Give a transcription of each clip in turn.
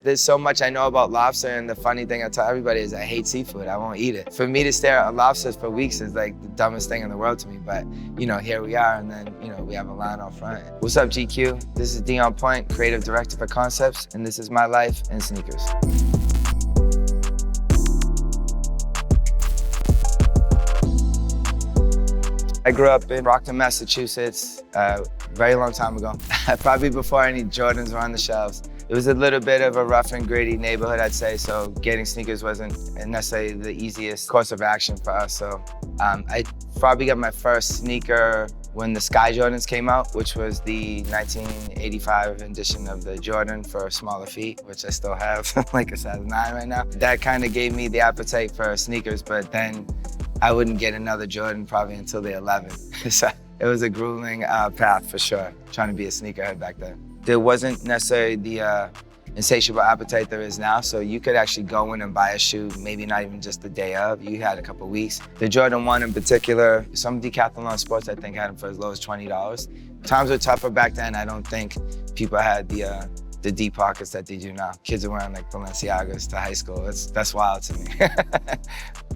There's so much I know about lobster, and the funny thing I tell everybody is I hate seafood. I won't eat it. For me to stare at lobsters for weeks is like the dumbest thing in the world to me, but you know, here we are, and then you know, we have a line out front. What's up, GQ? This is Deon Point, creative director for Concepts, and this is my life in sneakers. I grew up in Brockton, Massachusetts, a very long time ago, probably before any Jordans were on the shelves. It was a little bit of a rough and gritty neighborhood, I'd say, so getting sneakers wasn't necessarily the easiest course of action for us. So I probably got my first sneaker when the Sky Jordans came out, which was the 1985 edition of the Jordan for smaller feet, which I still have, like a size 9 right now. That kind of gave me the appetite for sneakers, but then I wouldn't get another Jordan probably until the 11. So it was a grueling path for sure, trying to be a sneakerhead back then. There wasn't necessarily the insatiable appetite there is now, so you could actually go in and buy a shoe, maybe not even just the day of. You had a couple of weeks. The Jordan 1 in particular, some Decathlon Sports I think had them for as low as $20. Times were tougher back then. I don't think people had the deep pockets that they do now. Kids are wearing like Balenciagas to high school. That's wild to me.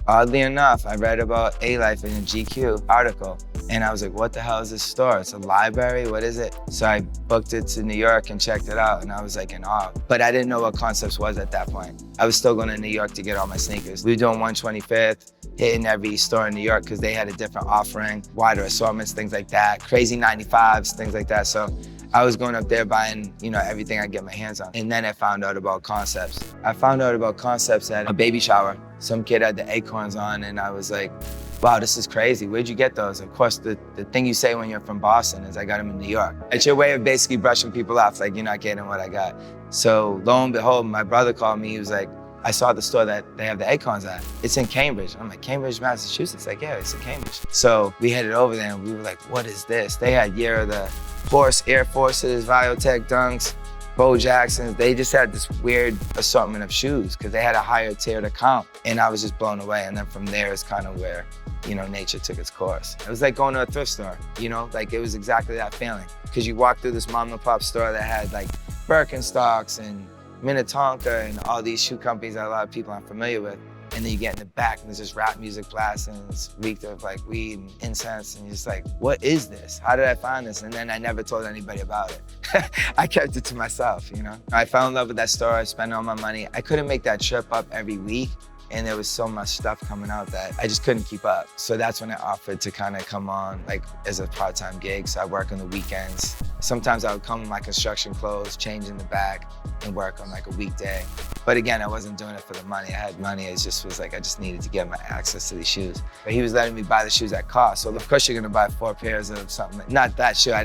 Oddly enough, I read about A-Life in a GQ article, and I was like, what the hell is this store? It's a library, what is it? So I booked it to New York and checked it out, and I was like in awe. But I didn't know what Concepts was at that point. I was still going to New York to get all my sneakers. We were doing 125th, hitting every store in New York because they had a different offering, wider assortments, things like that, crazy 95s, things like that. So I was going up there buying, you know, everything I get my hands on. And then I found out about Concepts. I found out about Concepts at a baby shower. Some kid had the acorns on, and I was like, wow, this is crazy. Where'd you get those? Of course, the thing you say when you're from Boston is I got them in New York. It's your way of basically brushing people off, like you're not getting what I got. So lo and behold, my brother called me. He was like, I saw the store that they have the acorns at. It's in Cambridge. I'm like, Cambridge, Massachusetts? Like, yeah, it's in Cambridge. So we headed over there and we were like, what is this? They had Year of the Horse, Air Forces, Viotech Dunks, Bo Jacksons. They just had this weird assortment of shoes because they had a higher tier to count. And I was just blown away. And then from there is kind of where, you know, nature took its course. It was like going to a thrift store, you know, like it was exactly that feeling. Because you walk through this mom and pop store that had like Birkenstocks and Minnetonka and all these shoe companies that a lot of people aren't familiar with. And then you get in the back and there's just rap music blasting and it's reeked of like weed and incense and you're just like, what is this? How did I find this? And then I never told anybody about it. I kept it to myself, you know? I fell in love with that store, I spent all my money. I couldn't make that trip up every week and there was so much stuff coming out that I just couldn't keep up. So that's when I offered to kind of come on like as a part-time gig. So I work on the weekends. Sometimes I would come in my construction clothes, change in the back and work on like a weekday. But again, I wasn't doing it for the money. I had money, it just was like, I just needed to get my access to these shoes. But he was letting me buy the shoes at cost. So of course you're gonna buy 4 pairs of something. Not that shoe, I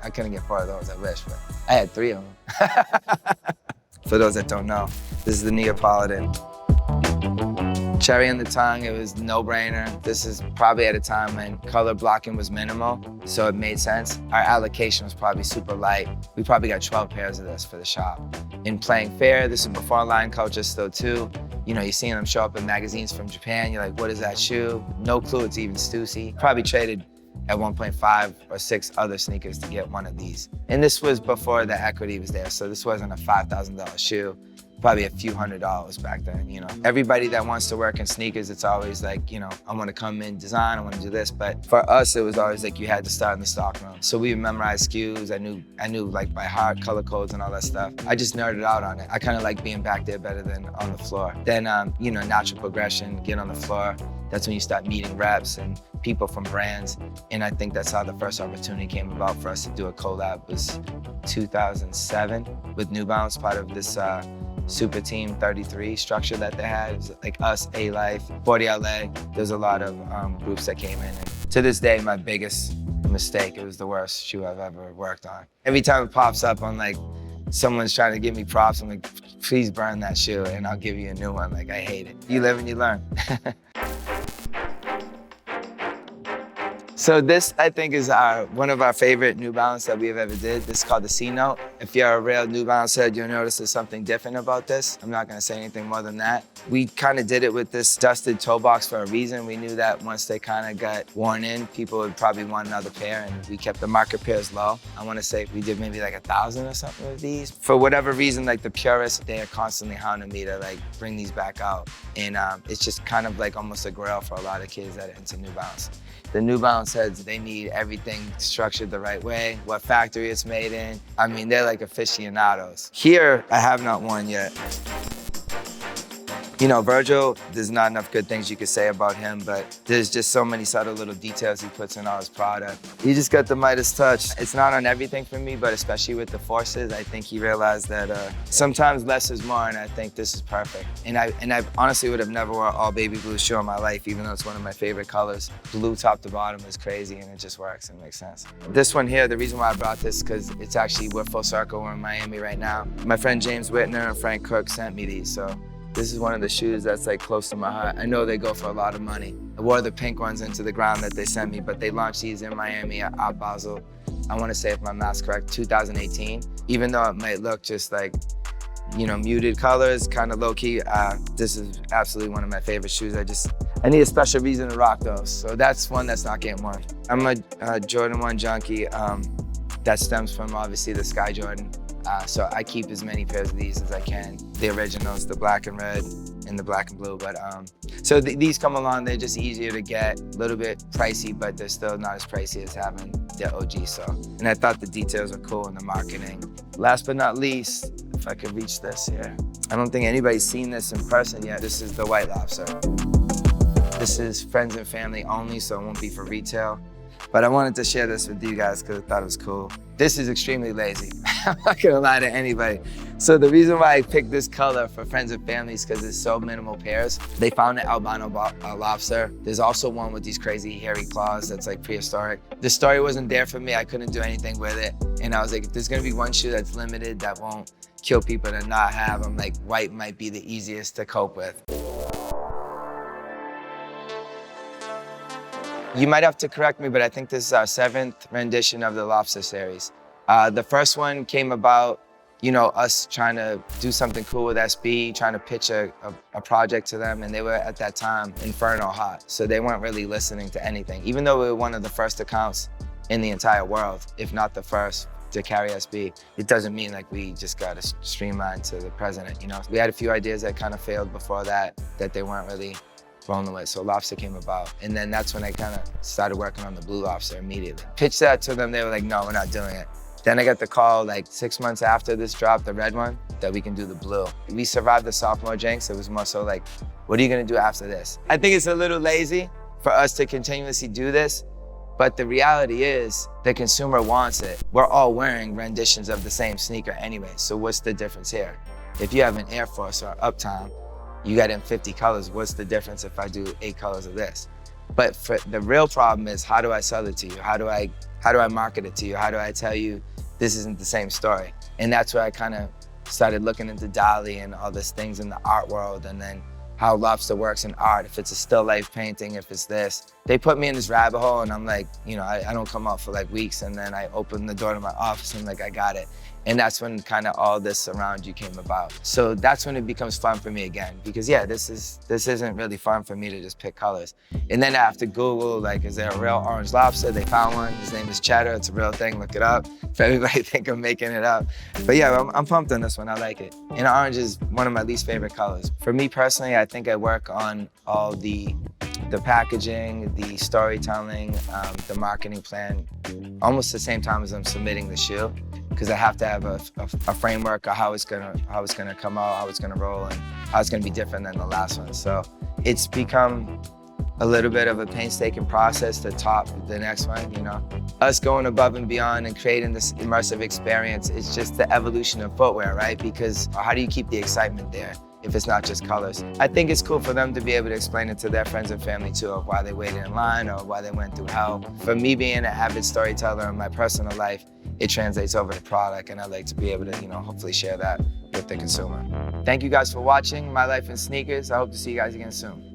couldn't get 4 of those, I wish, but I had 3 of them. For those that don't know, this is the Neapolitan. Cherry on the tongue, it was no-brainer. This is probably at a time when color blocking was minimal, so it made sense. Our allocation was probably super light. We probably got 12 pairs of this for the shop. In playing fair, this is before line culture still too. You know, you're seeing them show up in magazines from Japan, you're like, what is that shoe? No clue it's even Stussy. Probably traded at 1.5 or 6 other sneakers to get one of these. And this was before the equity was there, so this wasn't a $5,000 shoe. Probably a few $100s back then, you know. Everybody that wants to work in sneakers, it's always like, you know, I want to come in design, I want to do this. But for us, it was always like you had to start in the stockroom. So we would memorize SKUs. I knew like by heart color codes and all that stuff. I just nerded out on it. I kind of like being back there better than on the floor. Then, you know, natural progression, get on the floor. That's when you start meeting reps and people from brands. And I think that's how the first opportunity came about for us to do a collab. It was 2007 with New Balance, part of this Super Team 33 structure that they had. It was like us, A-Life, 40 LA. There's a lot of groups that came in. And to this day, my biggest mistake, it was the worst shoe I've ever worked on. Every time it pops up on like, someone's trying to give me props, I'm like, please burn that shoe and I'll give you a new one. Like, I hate it. You live and you learn. So this, I think, is one of our favorite New Balance that we have ever did. This is called the C-Note. If you're a real New Balance head, you'll notice there's something different about this. I'm not gonna say anything more than that. We kind of did it with this dusted toe box for a reason. We knew that once they kind of got worn in, people would probably want another pair, and we kept the market pairs low. I wanna say we did maybe like 1,000 or something with these. For whatever reason, like the purists, they are constantly hounding me to like bring these back out. And it's just kind of like almost a grail for a lot of kids that are into New Balance. The New Balance heads, they need everything structured the right way, what factory it's made in. I mean, they're like aficionados. Here, I have not worn yet. You know, Virgil, there's not enough good things you could say about him, but there's just so many subtle little details he puts in all his product. He just got the Midas touch. It's not on everything for me, but especially with the forces, I think he realized that sometimes less is more, and I think this is perfect. And I honestly would have never worn all baby blue shoe in my life, even though it's one of my favorite colors. Blue top to bottom is crazy, and it just works and makes sense. This one here, the reason why I brought this, because it's actually, we're full circle, we're in Miami right now. My friend James Whitner and Frank Cooke sent me these, so this is one of the shoes that's like close to my heart. I know they go for a lot of money. I wore the pink ones into the ground that they sent me, but they launched these in Miami at Art Basel. I want to say, if my math's correct, 2018. Even though it might look just like, you know, muted colors, kind of low key, this is absolutely one of my favorite shoes. I need a special reason to rock those. So that's one that's not getting worn. I'm a Jordan 1 junkie. That stems from obviously the Sky Jordan. So I keep as many pairs of these as I can. The originals, the black and red and the black and blue. But so these come along, they're just easier to get, a little bit pricey, but they're still not as pricey as having the OG. So, and I thought the details were cool in the marketing. Last but not least, if I could reach this here. I don't think anybody's seen this in person yet. This is the White Lobster. This is friends and family only, so it won't be for retail. But I wanted to share this with you guys because I thought it was cool. This is extremely lazy. I'm not gonna lie to anybody. So the reason why I picked this color for friends and family is because it's so minimal pairs. They found an albino lobster. There's also one with these crazy hairy claws that's like prehistoric. The story wasn't there for me. I couldn't do anything with it. And I was like, if there's gonna be one shoe that's limited that won't kill people to not have, I'm like, white might be the easiest to cope with. You might have to correct me, but I think this is our 7th rendition of the Lobster series. The first one came about, you know, us trying to do something cool with SB, trying to pitch a project to them, and they were at that time infernal hot. So they weren't really listening to anything. Even though we were one of the first accounts in the entire world, if not the first to carry SB, it doesn't mean like we just got to streamline to the president, you know? We had a few ideas that kind of failed before that they weren't really rolling with, so Lobster came about. And then that's when I kind of started working on the Blue Lobster immediately. Pitched that to them, they were like, no, we're not doing it. Then I got the call like 6 months after this drop, the red one, that we can do the blue. We survived the sophomore jinx. It was more so like, what are you gonna do after this? I think it's a little lazy for us to continuously do this, but the reality is the consumer wants it. We're all wearing renditions of the same sneaker anyway, so what's the difference here? If you have an Air Force or Uptown, you got in 50 colors, what's the difference if I do 8 colors of this? But for the real problem is, how do I sell it to you? How do I market it to you? How do I tell you this isn't the same story? And that's where I kind of started looking into Dali and all these things in the art world, and then how Lobster works in art, if it's a still life painting, if it's this. They put me in this rabbit hole, and I'm like, you know, I don't come out for like weeks, and then I open the door to my office and like, I got it. And that's when kind of all this around you came about. So that's when it becomes fun for me again, because yeah, this isn't really fun for me to just pick colors. And then I have to Google, like, is there a real orange lobster? They found one, his name is Cheddar, it's a real thing, look it up. If everybody think I'm making it up. But yeah, I'm pumped on this one, I like it. And orange is one of my least favorite colors. For me personally, I think I work on all the packaging, the storytelling, the marketing plan, almost the same time as I'm submitting the shoe, because I have to have a framework of how it's gonna come out, how it's gonna roll, and how it's gonna be different than the last one. So it's become a little bit of a painstaking process to top the next one, you know? Us going above and beyond and creating this immersive experience, it's just the evolution of footwear, right? Because how do you keep the excitement there if it's not just colors? I think it's cool for them to be able to explain it to their friends and family too, of why they waited in line or why they went through hell. For me being an avid storyteller in my personal life, it translates over to product, and I like to be able to, you know, hopefully share that with the consumer. Thank you guys for watching My Life in Sneakers. I hope to see you guys again soon.